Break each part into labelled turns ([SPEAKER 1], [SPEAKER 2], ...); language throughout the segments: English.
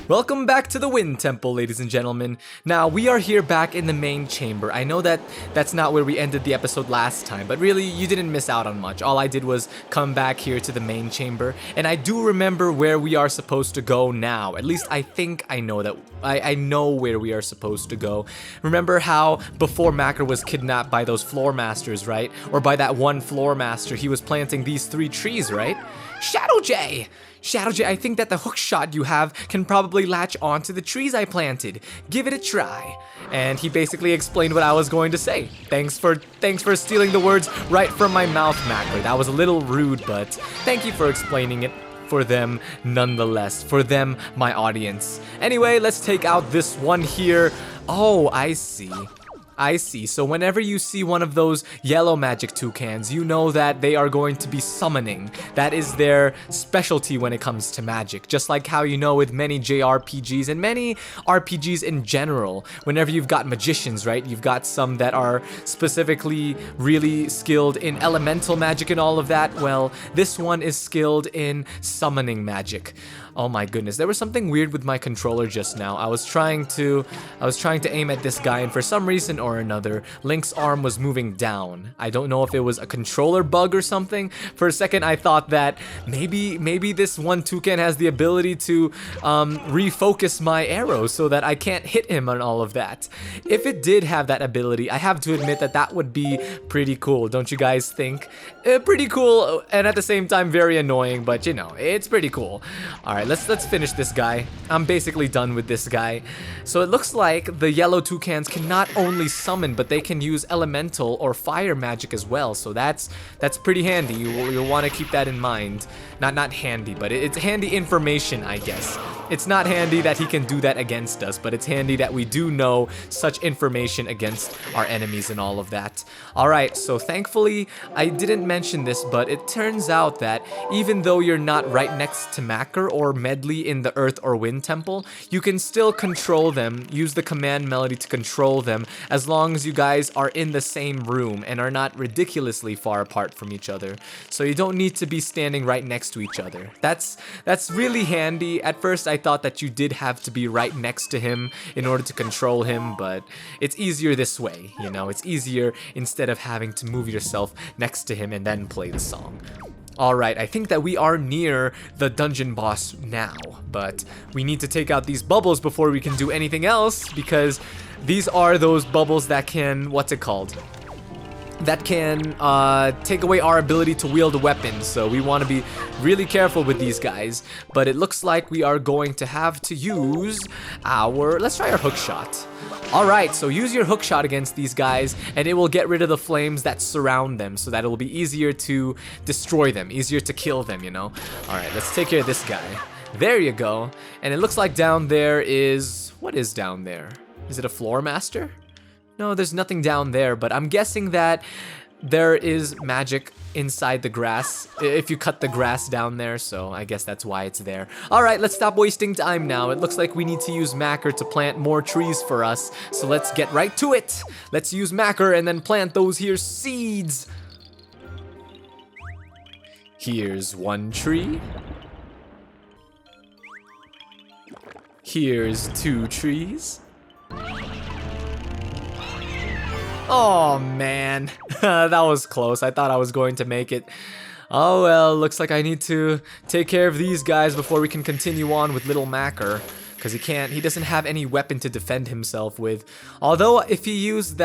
[SPEAKER 1] Welcome back to the Wind Temple, ladies and gentlemen. Now, we are here back in the main chamber. I know that that's not where we ended the episode last time, but really, you didn't miss out on much. All I did was come back here to the main chamber, and I do remember where we are supposed to go now. At least I think I know that. I know where we are supposed to go. Remember how before Makar was kidnapped by those floor masters, right? Or by that one floor master, he was planting these 3 trees, right? Shadow J! Shadow J, I think that the hook shot you have can probably latch onto the trees I planted. Give it a try. And he basically explained what I was going to say. Thanks for stealing the words right from my mouth, Makar. That was a little rude, but thank you for explaining it for them nonetheless. For them, my audience. Anyway, let's take out this one here. Oh, I see. I see. So whenever you see one of those yellow magic toucans, you know that they are going to be summoning. That is their specialty when it comes to magic. Just like how you know with many JRPGs and many RPGs in general, whenever you've got magicians, right? You've got some that are specifically really skilled in elemental magic and all of that. Well, this one is skilled in summoning magic. Oh my goodness, there was something weird with my controller just now. I was trying to aim at this guy, and for some reason or another, Link's arm was moving down. I don't know if it was a controller bug or something. For a second, I thought that maybe this one toucan has the ability to refocus my arrow so that I can't hit him and all of that. If it did have that ability, I have to admit that that would be pretty cool, don't you guys think? Pretty cool, and at the same time very annoying, but you know, it's pretty cool. Alright, let's finish this guy. I'm basically done with this guy. So it looks like the yellow toucans can not only summon, but they can use elemental or fire magic as well. So that's pretty handy. You'll want to keep that in mind. Not handy, but it's handy information, I guess. It's not handy that he can do that against us, but it's handy that we do know such information against our enemies and all of that. Alright, so thankfully, I didn't mention this, but it turns out that even though you're not right next to Makar or Medley in the Earth or Wind Temple, you can still control them, use the command melody to control them, as long as you guys are in the same room and are not ridiculously far apart from each other. So you don't need to be standing right next to each other. That's really handy. At first, I thought that you did have to be right next to him in order to control him, but it's easier this way, you know? It's easier instead of having to move yourself next to him and then play the song. Alright, I think that we are near the dungeon boss now, but we need to take out these bubbles before we can do anything else, because these are those bubbles that can, what's it called? That can take away our ability to wield a weapon, so we want to be really careful with these guys. But it looks like we are going to have to use let's try our hook shot. Alright, so use your hook shot against these guys, and it will get rid of the flames that surround them, so that it will be easier to destroy them, easier to kill them, you know? Alright, let's take care of this guy. There you go. And it looks like down there is... what is down there? Is it a floor master? No, there's nothing down there, but I'm guessing that there is magic inside the grass if you cut the grass down there, so I guess that's why it's there. Alright, let's stop wasting time now. It looks like we need to use Makar to plant more trees for us, so let's get right to it. Let's use Makar and then plant those here seeds. Here's one tree. Here's 2 trees. Oh man, that was close. I thought I was going to make it. Oh well, looks like I need to take care of these guys before we can continue on with little Makar, because he doesn't have any weapon to defend himself with. Although if he used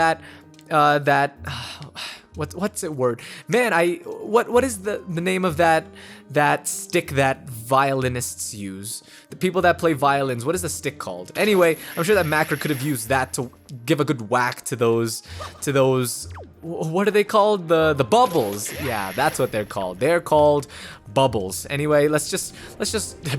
[SPEAKER 1] what's it word? Man, what is the name of that stick that violinists use? The people that play violins, what is the stick called? Anyway, I'm sure that Makar could have used that to give a good whack to those what are they called? The bubbles. Yeah, that's what they're called. They're called bubbles. Anyway, let's just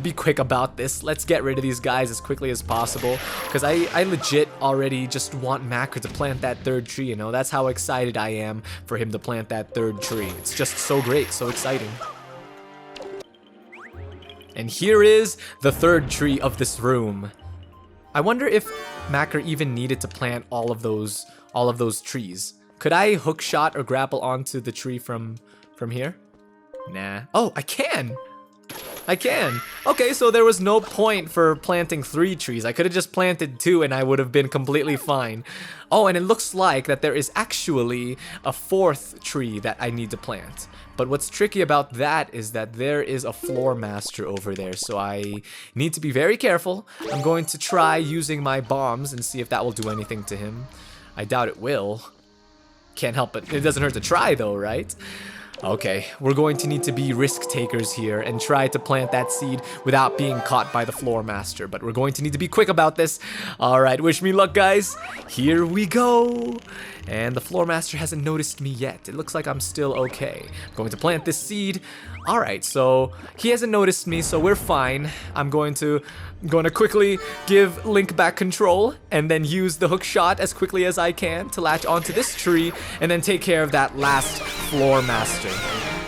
[SPEAKER 1] be quick about this. Let's get rid of these guys as quickly as possible, because I legit already just want Makar to plant that 3rd tree, you know? That's how excited I am for him to plant that 3rd tree. It's just so great, so exciting. And here is the 3rd tree of this room. I wonder if Makar even needed to plant all of those trees. Could I hook shot or grapple onto the tree from here? Nah. Oh, I can! I can. Okay, so there was no point for planting 3 trees. I could have just planted 2 and I would have been completely fine. Oh, and it looks like that there is actually a 4th tree that I need to plant. But what's tricky about that is that there is a floor master over there, so I need to be very careful. I'm going to try using my bombs and see if that will do anything to him. I doubt it will. Can't help it. It doesn't hurt to try though, right? Okay, we're going to need to be risk takers here and try to plant that seed without being caught by the floor master, but we're going to need to be quick about this. All right, wish me luck, guys. Here we go. And the floor master hasn't noticed me yet. It looks like I'm still okay. I'm going to plant this seed. All right, so he hasn't noticed me, so we're fine. I'm going to quickly give Link back control and then use the hook shot as quickly as I can to latch onto this tree and then take care of that last floor master.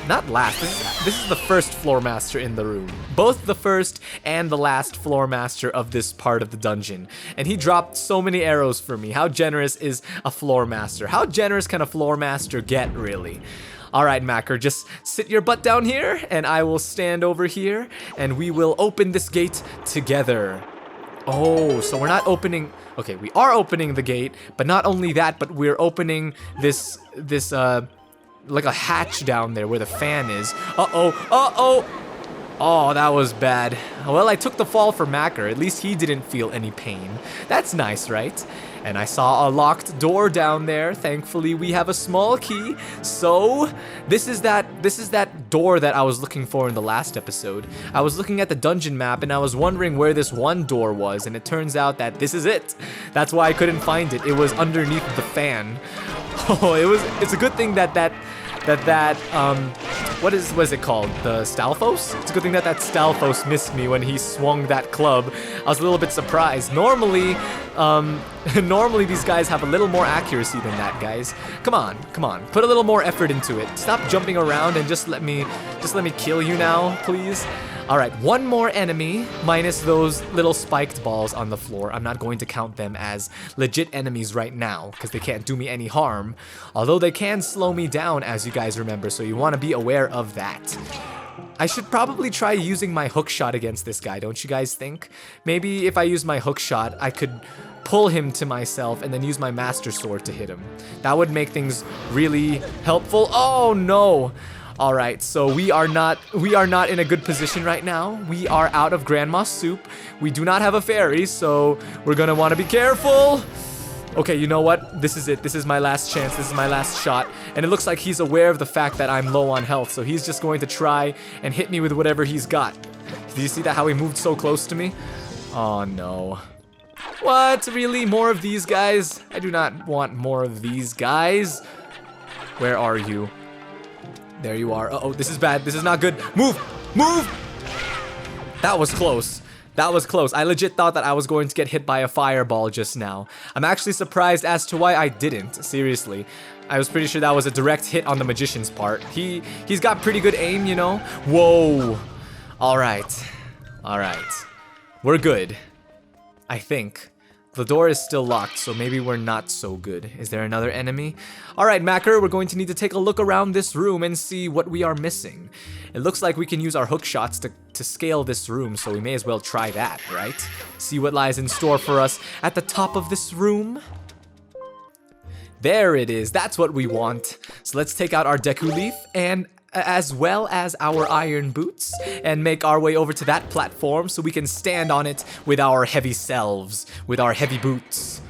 [SPEAKER 1] Not last, this is the first floor master in the room. Both the first and the last floor master of this part of the dungeon. And he dropped so many arrows for me. How generous is a floor master? How generous can a floor master get, really? All right, Makar, just sit your butt down here, and I will stand over here, and we will open this gate together. Oh, so we're not opening... Okay, we are opening the gate, but not only that, but we're opening this like a hatch down there where the fan is. Uh-oh, uh-oh! Oh, that was bad. Well, I took the fall for Makar. At least he didn't feel any pain. That's nice, right? And I saw a locked door down there. Thankfully, we have a small key. So, this is that door that I was looking for in the last episode. I was looking at the dungeon map and I was wondering where this one door was, and it turns out that this is it. That's why I couldn't find it. It was underneath the fan. Oh, it's a good thing that what is it called? The Stalfos? It's a good thing that Stalfos missed me when he swung that club. I was a little bit surprised. Normally these guys have a little more accuracy than that, guys. Come on. Put a little more effort into it. Stop jumping around and just let me kill you now, please. All right, one more enemy minus those little spiked balls on the floor. I'm not going to count them as legit enemies right now because they can't do me any harm. Although they can slow me down, as you guys remember, so you want to be aware of that. I should probably try using my hook shot against this guy, don't you guys think? Maybe if I use my hook shot, I could pull him to myself and then use my master sword to hit him. That would make things really helpful. Oh no! All right, so we are not in a good position right now. We are out of Grandma's soup. We do not have a fairy, so we're gonna want to be careful. Okay, you know what? This is it. This is my last chance. This is my last shot. And it looks like he's aware of the fact that I'm low on health, so he's just going to try and hit me with whatever he's got. Do you see that, how he moved so close to me? Oh no. What? Really? More of these guys? I do not want more of these guys. Where are you? There you are. Uh-oh, this is bad. This is not good. Move! Move! That was close. That was close. I legit thought that I was going to get hit by a fireball just now. I'm actually surprised as to why I didn't. Seriously. I was pretty sure that was a direct hit on the magician's part. He's got pretty good aim, you know? Whoa. Alright. Alright. We're good. I think. The door is still locked, so maybe we're not so good. Is there another enemy? Alright, Makar, we're going to need to take a look around this room and see what we are missing. It looks like we can use our hook shots to scale this room, so we may as well try that, right? See what lies in store for us at the top of this room. There it is. That's what we want. So let's take out our Deku Leaf and as well as our iron boots and make our way over to that platform so we can stand on it with our heavy selves, with our heavy boots.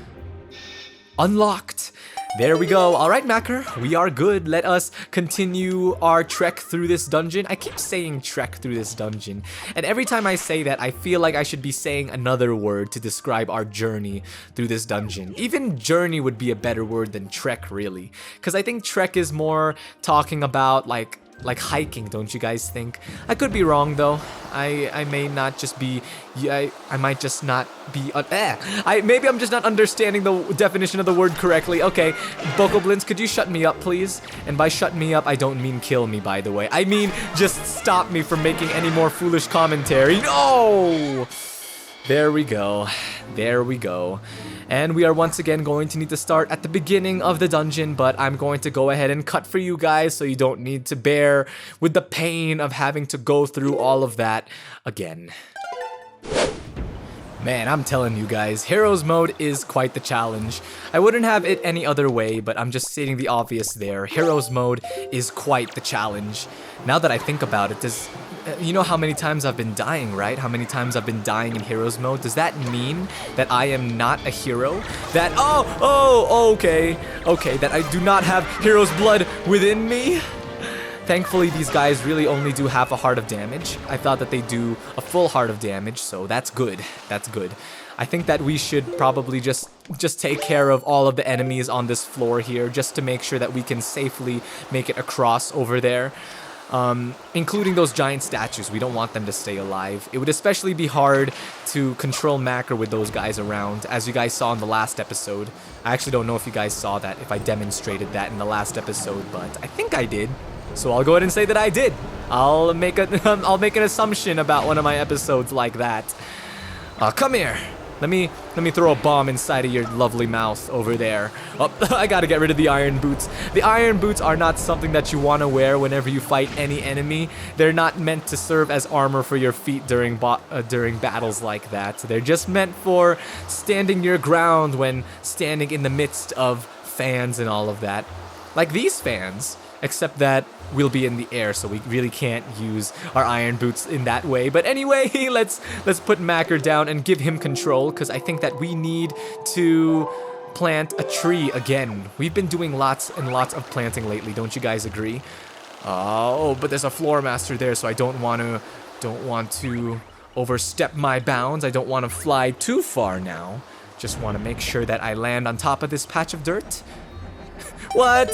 [SPEAKER 1] Unlocked. There we go. All right, Makar, we are good. Let us continue our trek through this dungeon. I keep saying trek through this dungeon, and every time I say that, I feel like I should be saying another word to describe our journey through this dungeon. Even journey would be a better word than trek, really, because I think trek is more talking about like hiking, don't you guys think? I could be wrong though. I may not just be, I might just not be, maybe I'm just not understanding the definition of the word correctly. Okay, Bokoblins, could you shut me up, please? And by shut me up, I don't mean kill me, by the way. I mean just stop me from making any more foolish commentary. No! There we go. There we go. And we are once again going to need to start at the beginning of the dungeon, but I'm going to go ahead and cut for you guys so you don't need to bear with the pain of having to go through all of that again. Man, I'm telling you guys, Heroes Mode is quite the challenge. I wouldn't have it any other way, but I'm just stating the obvious there. Heroes Mode is quite the challenge. Now that I think about it, you know how many times I've been dying, right? How many times I've been dying in Heroes Mode? Does that mean that I am not a hero? That, okay, that I do not have hero's blood within me? Thankfully, these guys really only do half a heart of damage. I thought that they do a full heart of damage, so that's good. That's good. I think that we should probably just take care of all of the enemies on this floor here, just to make sure that we can safely make it across over there. Including those giant statues. We don't want them to stay alive. It would especially be hard to control Makar with those guys around, as you guys saw in the last episode. I actually don't know if you guys saw that, if I demonstrated that in the last episode, but I think I did. So I'll go ahead and say that I did. I'll make an assumption about one of my episodes like that. Come here. Let me throw a bomb inside of your lovely mouth over there. Oh, I gotta get rid of the iron boots. The iron boots are not something that you want to wear whenever you fight any enemy. They're not meant to serve as armor for your feet during battles like that. They're just meant for standing your ground when standing in the midst of fans and all of that. Like these fans. Except that we'll be in the air, so we really can't use our iron boots in that way. But anyway, let's put Makar down and give him control, because I think that we need to plant a tree again. We've been doing lots and lots of planting lately, don't you guys agree? Oh, but there's a floor master there, so I don't want to overstep my bounds. I don't want to fly too far now. Just want to make sure that I land on top of this patch of dirt. What?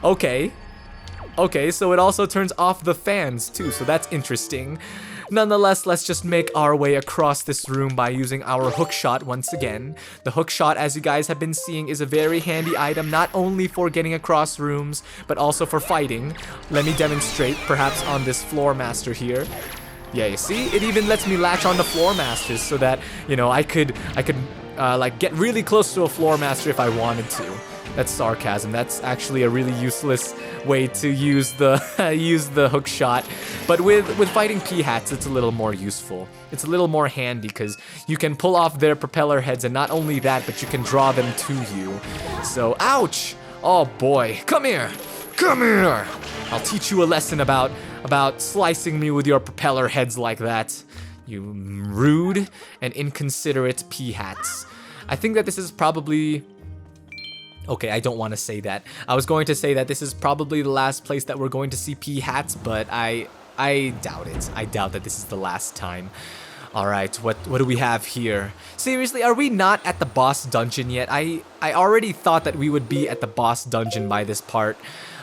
[SPEAKER 1] Okay, so it also turns off the fans too, so that's interesting. Nonetheless, let's just make our way across this room by using our hookshot once again. The hookshot, as you guys have been seeing, is a very handy item, not only for getting across rooms, but also for fighting. Let me demonstrate, perhaps on this floor master here. Yeah, you see? It even lets me latch on the floor masters so that, you know, I could like get really close to a floor master if I wanted to. That's sarcasm. That's actually a really useless way to use the the hook shot. But with fighting P-hats, it's a little more useful. It's a little more handy because you can pull off their propeller heads, and not only that, but you can draw them to you. So, ouch! Oh boy, come here! Come here! I'll teach you a lesson about slicing me with your propeller heads like that. You rude and inconsiderate P-hats. I think that this is probably... Okay, I don't want to say that. I was going to say that this is probably the last place that we're going to see P-hats, but I doubt it. I doubt that this is the last time. Alright, what do we have here? Seriously, are we not at the boss dungeon yet? I already thought that we would be at the boss dungeon by this part.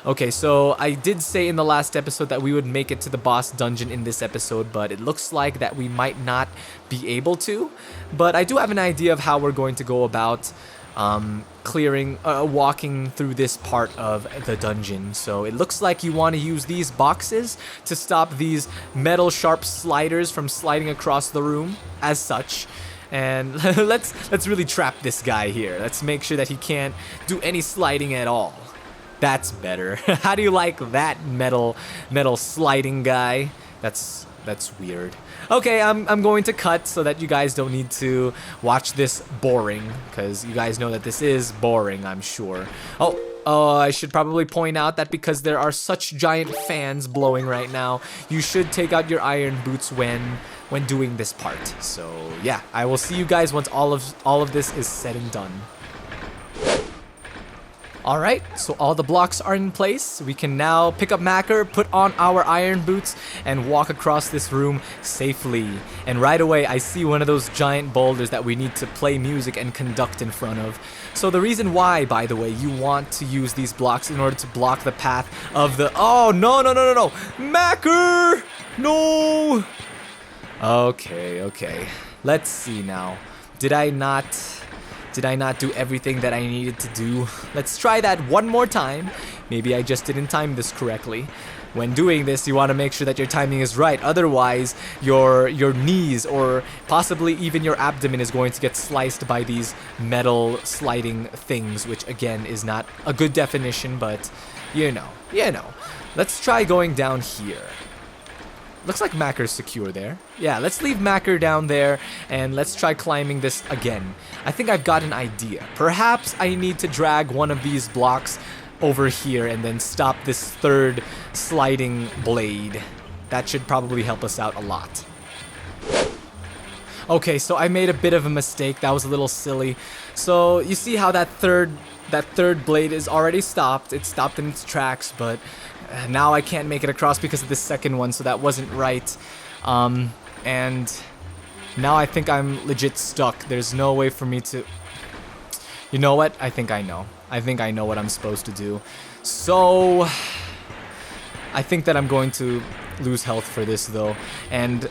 [SPEAKER 1] Okay, so I did say in the last episode that we would make it to the boss dungeon in this episode, but it looks like that we might not be able to. But I do have an idea of how we're going to go about walking through this part of the dungeon. So it looks like you want to use these boxes to stop these metal sharp sliders from sliding across the room as such. And let's really trap this guy here. Let's make sure that he can't do any sliding at all. That's better. How do you like that, metal sliding guy? That's weird. Okay, I'm going to cut so that you guys don't need to watch this boring, because you guys know that this is boring, I'm sure. Oh, I should probably point out that because there are such giant fans blowing right now, you should take out your iron boots when doing this part. So yeah, I will see you guys once all of this is said and done. Alright, so all the blocks are in place. We can now pick up Makar, put on our iron boots, and walk across this room safely. And right away, I see one of those giant boulders that we need to play music and conduct in front of. So the reason why, by the way, you want to use these blocks in order to block the path of the... Oh, no! Makar! No! Okay. Let's see now. Did I not do everything that I needed to do? Let's try that one more time. Maybe I just didn't time this correctly. When doing this, you want to make sure that your timing is right. Otherwise, your knees or possibly even your abdomen is going to get sliced by these metal sliding things, which again is not a good definition, but you know. Let's try going down here. Looks like Makar's secure there. Yeah, let's leave Makar down there and let's try climbing this again. I think I've got an idea. Perhaps I need to drag one of these blocks over here and then stop this third sliding blade. That should probably help us out a lot. Okay, so I made a bit of a mistake. That was a little silly. So you see how that third blade is already stopped. It stopped in its tracks, but now I can't make it across because of the second one, so that wasn't right. And now I think I'm legit stuck. There's no way for me to... You know what? I think I know. I think I know what I'm supposed to do. So I think that I'm going to lose health for this though. And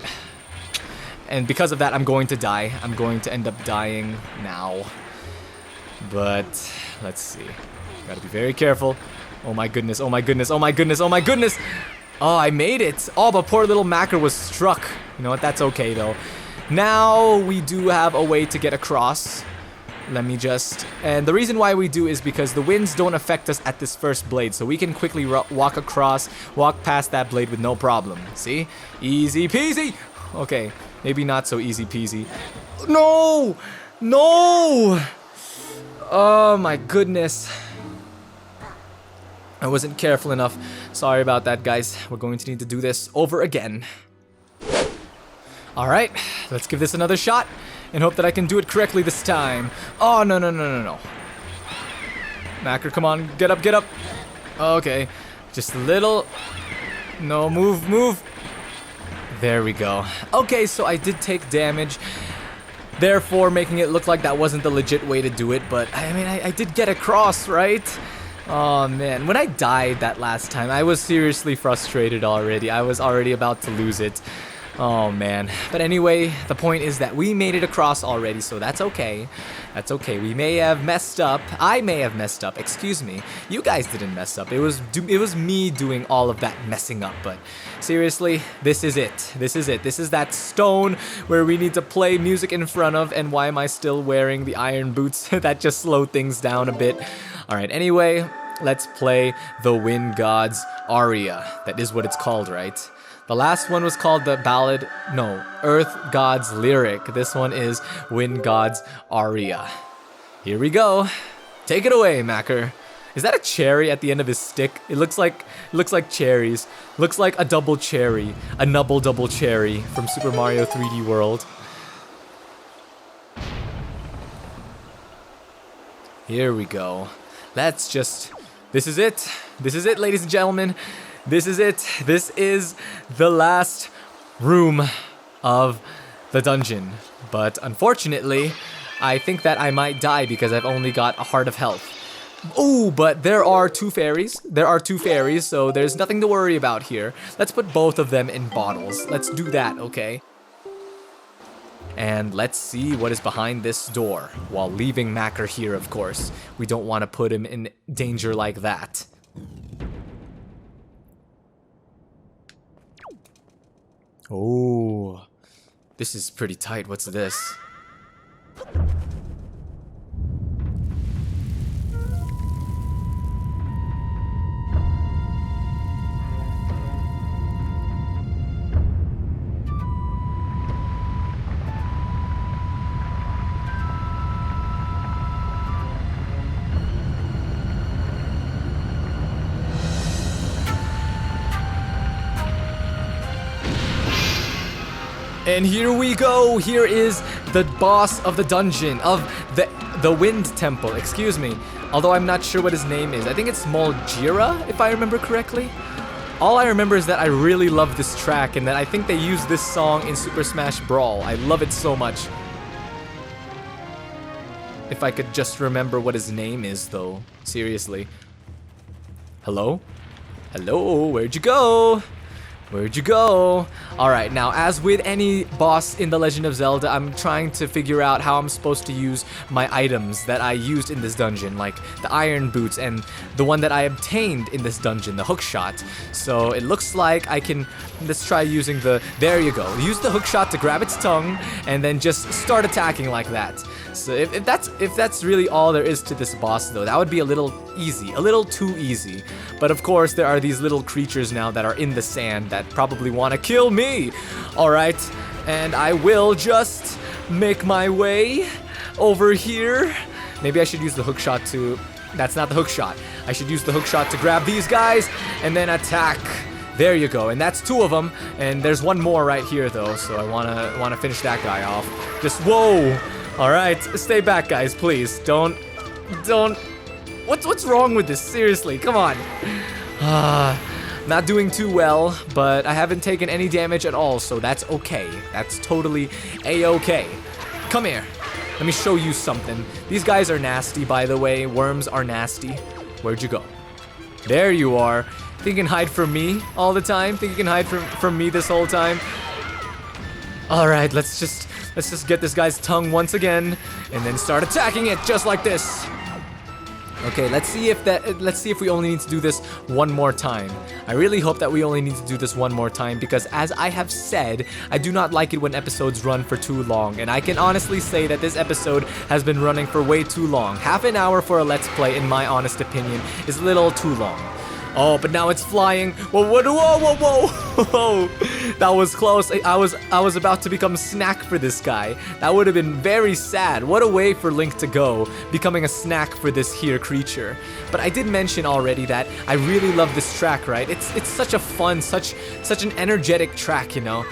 [SPEAKER 1] because of that, I'm going to die. I'm going to end up dying now. But let's see. Gotta be very careful. Oh my goodness, oh my goodness, oh my goodness, oh my goodness! Oh, I made it! Oh, but poor little Makar was struck. You know what, that's okay though. Now we do have a way to get across. Let me just... And the reason why we do is because the winds don't affect us at this first blade, so we can quickly walk across, walk past that blade with no problem. See? Easy peasy! Okay, maybe not so easy peasy. No! No! Oh my goodness. I wasn't careful enough. Sorry about that, guys. We're going to need to do this over again. Alright, let's give this another shot and hope that I can do it correctly this time. Oh, no. Makar, come on. Get up, get up. Okay, just a little. No, move. There we go. Okay, so I did take damage, therefore making it look like that wasn't the legit way to do it, but I mean, I did get across, right? Oh man, when I died that last time, I was seriously frustrated already. I was already about to lose it. Oh man. But anyway, the point is that we made it across already, so that's okay. That's okay. We may have messed up. I may have messed up. Excuse me. You guys didn't mess up. It was me doing all of that messing up, but seriously, this is it. This is it. This is that stone where we need to play music in front of, and why am I still wearing the iron boots? That just slowed things down a bit. Alright, anyway, let's play the Wind God's Aria. That is what it's called, right? The last one was called the ballad, no, Earth God's Lyric. This one is Wind God's Aria. Here we go. Take it away, Makar. Is that a cherry at the end of his stick? It looks like cherries. Looks like a double cherry, a nubble double cherry from Super Mario 3D World. Here we go. Let's just... This is it. This is it, ladies and gentlemen. This is it. This is the last room of the dungeon. But unfortunately, I think that I might die because I've only got a heart of health. Oh, but there are two fairies. There are two fairies, so there's nothing to worry about here. Let's put both of them in bottles. Let's do that, okay? And let's see what is behind this door, while leaving Makar here, of course. We don't want to put him in danger like that. Oh, this is pretty tight. What's this? And here we go. Here is the boss of the dungeon, of the Wind Temple. Excuse me. Although I'm not sure what his name is. I think it's Molgera, if I remember correctly. All I remember is that I really love this track, and that I think they used this song in Super Smash Brawl. I love it so much. If I could just remember what his name is, though. Seriously. Hello? Hello? Where'd you go? Where'd you go? Alright, now as with any boss in The Legend of Zelda, I'm trying to figure out how I'm supposed to use my items that I used in this dungeon, like the iron boots and the one that I obtained in this dungeon, the hookshot. So it looks like I can, let's try using the, there you go. Use the hookshot to grab its tongue and then just start attacking like that. So if that's really all there is to this boss though, that would be a little easy, a little too easy. But of course there are these little creatures now that are in the sand that probably want to kill me. Alright, and I will just make my way over here. Maybe I should use the hookshot to, that's not the hookshot. I should use the hookshot to grab these guys and then attack. There you go, and that's two of them, and there's one more right here though, so I wanna finish that guy off. Just whoa. All right, stay back, guys, please. Don't. What's wrong with this? Seriously, come on. Not doing too well, but I haven't taken any damage at all, so that's okay. That's totally a-okay. Come here. Let me show you something. These guys are nasty, by the way. Worms are nasty. Where'd you go? There you are. Think you can hide from me all the time? Think you can hide from me this whole time? All right, let's just get this guy's tongue once again, and then start attacking it just like this. Okay, let's see if we only need to do this one more time. I really hope that we only need to do this one more time because as I have said, I do not like it when episodes run for too long, and I can honestly say that this episode has been running for way too long. Half an hour for a Let's Play, in my honest opinion, is a little too long. Oh, but now it's flying. Whoa, whoa, whoa, whoa, whoa. That was close. I was about to become a snack for this guy. That would have been very sad. What a way for Link to go, becoming a snack for this here creature. But I did mention already that I really love this track, right? It's such a fun, such an energetic track, you know.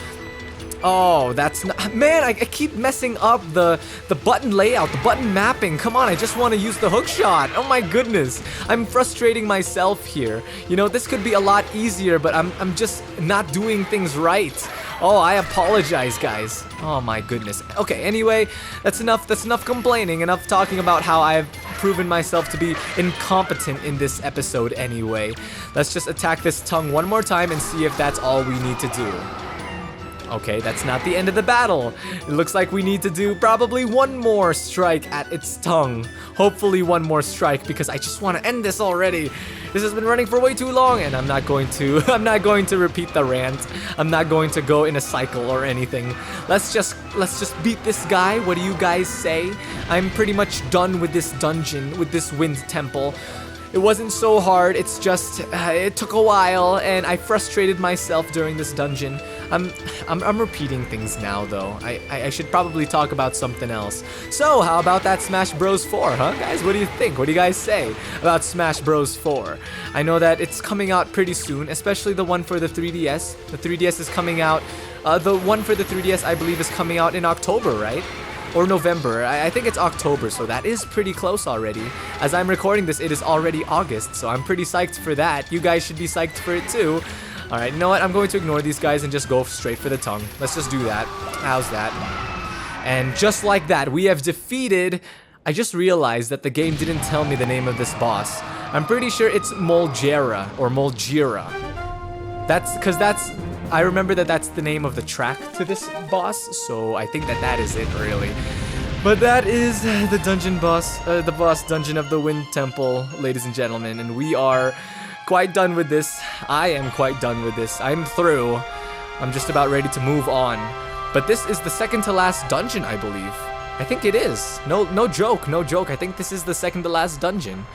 [SPEAKER 1] Oh, that's not, man, I keep messing up the button layout, the button mapping. Come on, I just want to use the hook shot. Oh my goodness. I'm frustrating myself here. You know, this could be a lot easier, but I'm just not doing things right. Oh, I apologize, guys. Oh my goodness. Okay, anyway, that's enough complaining, enough talking about how I've proven myself to be incompetent in this episode anyway. Let's just attack this tongue one more time and see if that's all we need to do. Okay, that's not the end of the battle. It looks like we need to do probably one more strike at its tongue. Hopefully one more strike because I just want to end this already. This has been running for way too long and I'm not going to repeat the rant. I'm not going to go in a cycle or anything. Let's just beat this guy. What do you guys say? I'm pretty much done with this dungeon, with this wind temple. It wasn't so hard, it's just, it took a while, and I frustrated myself during this dungeon. I'm repeating things now, though. I should probably talk about something else. So, how about that Smash Bros. 4, huh, guys? What do you think? What do you guys say about Smash Bros. 4? I know that it's coming out pretty soon, especially the one for the 3DS. The 3DS is coming out, the one for the 3DS, I believe, is coming out in October, right? Or November. I think it's October, so that is pretty close already. As I'm recording this, it is already August, so I'm pretty psyched for that. You guys should be psyched for it too. Alright, you know what? I'm going to ignore these guys and just go straight for the tongue. Let's just do that. How's that? And just like that, we have defeated... I just realized that the game didn't tell me the name of this boss. I'm pretty sure it's Molgera, or Molgera. I remember that that's the name of the track to this boss, so I think that is it, really. But that is the dungeon boss, the boss dungeon of the Wind Temple, ladies and gentlemen, and we are quite done with this. I am quite done with this. I'm through. I'm just about ready to move on. But this is the second to last dungeon, I believe. I think it is. No joke, no joke. I think this is the second to last dungeon.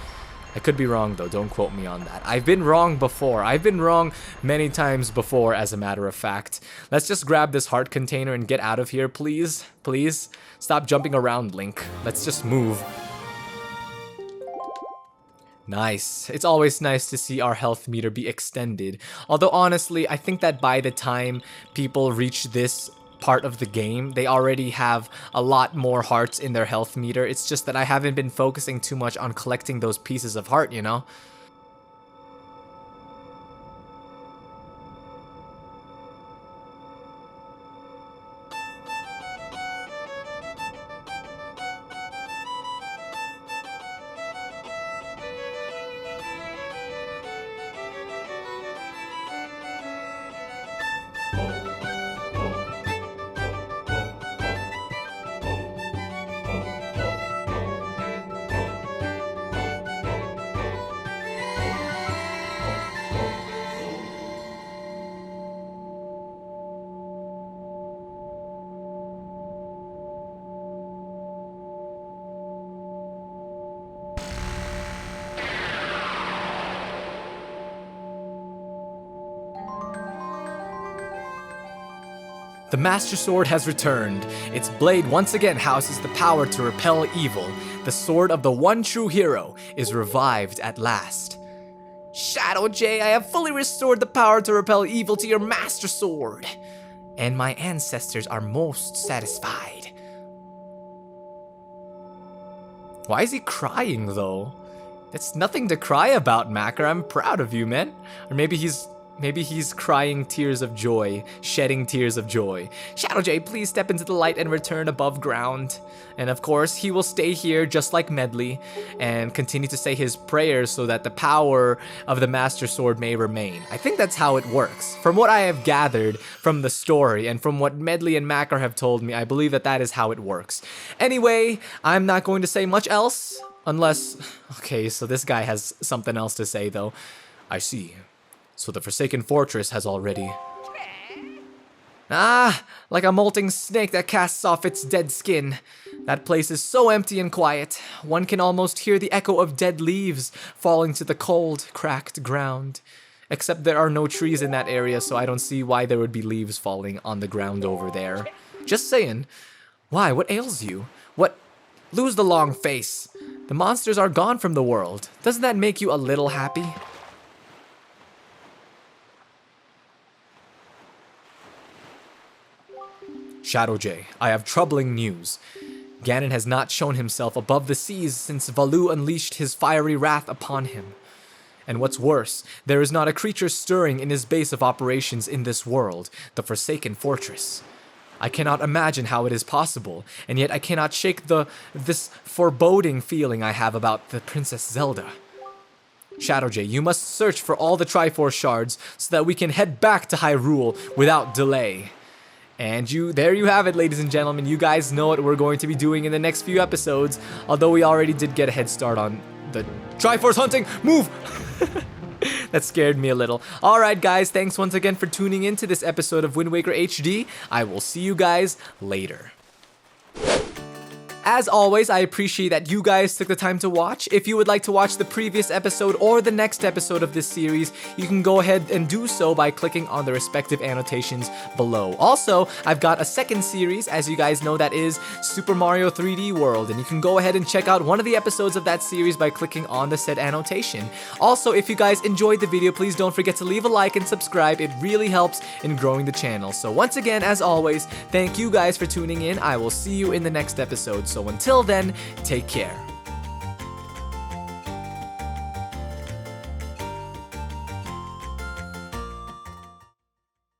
[SPEAKER 1] I could be wrong though, don't quote me on that. I've been wrong before. I've been wrong many times before, as a matter of fact. Let's just grab this heart container and get out of here, please. Please. Stop jumping around, Link. Let's just move. Nice. It's always nice to see our health meter be extended. Although honestly, I think that by the time people reach this part of the game, they already have a lot more hearts in their health meter. It's just that I haven't been focusing too much on collecting those pieces of heart, you know? The Master Sword has returned. Its blade once again houses the power to repel evil. The sword of the one true hero is revived at last. Shadow J, I have fully restored the power to repel evil to your Master Sword. And my ancestors are most satisfied. Why is he crying though? That's nothing to cry about, Makar. I'm proud of you, man. Or maybe he's crying tears of joy, shedding tears of joy. Shadow J, please step into the light and return above ground. And of course, he will stay here just like Medley and continue to say his prayers so that the power of the Master Sword may remain. I think that's how it works. From what I have gathered from the story and from what Medley and Makar have told me, I believe that that is how it works. Anyway, I'm not going to say much else unless... Okay, so this guy has something else to say though. I see. So the Forsaken Fortress has already... Ah, like a molting snake that casts off its dead skin. That place is so empty and quiet. One can almost hear the echo of dead leaves falling to the cold, cracked ground. Except there are no trees in that area, so I don't see why there would be leaves falling on the ground over there. Just saying. Why, what ails you? What? Lose the long face. The monsters are gone from the world. Doesn't that make you a little happy? Shadow J, I have troubling news. Ganon has not shown himself above the seas since Valu unleashed his fiery wrath upon him. And what's worse, there is not a creature stirring in his base of operations in this world, the Forsaken Fortress. I cannot imagine how it is possible, and yet I cannot shake this foreboding feeling I have about the Princess Zelda. Shadow J, you must search for all the Triforce shards so that we can head back to Hyrule without delay. And there you have it, ladies and gentlemen. You guys know what we're going to be doing in the next few episodes, although we already did get a head start on the Triforce hunting. Move! That scared me a little. Alright guys, thanks once again for tuning in to this episode of Wind Waker HD. I will see you guys later. As always, I appreciate that you guys took the time to watch. If you would like to watch the previous episode or the next episode of this series, you can go ahead and do so by clicking on the respective annotations below. Also, I've got a second series, as you guys know, that is Super Mario 3D World, and you can go ahead and check out one of the episodes of that series by clicking on the said annotation. Also, if you guys enjoyed the video, please don't forget to leave a like and subscribe. It really helps in growing the channel. So once again, as always, thank you guys for tuning in. I will see you in the next episode. So until then, take care.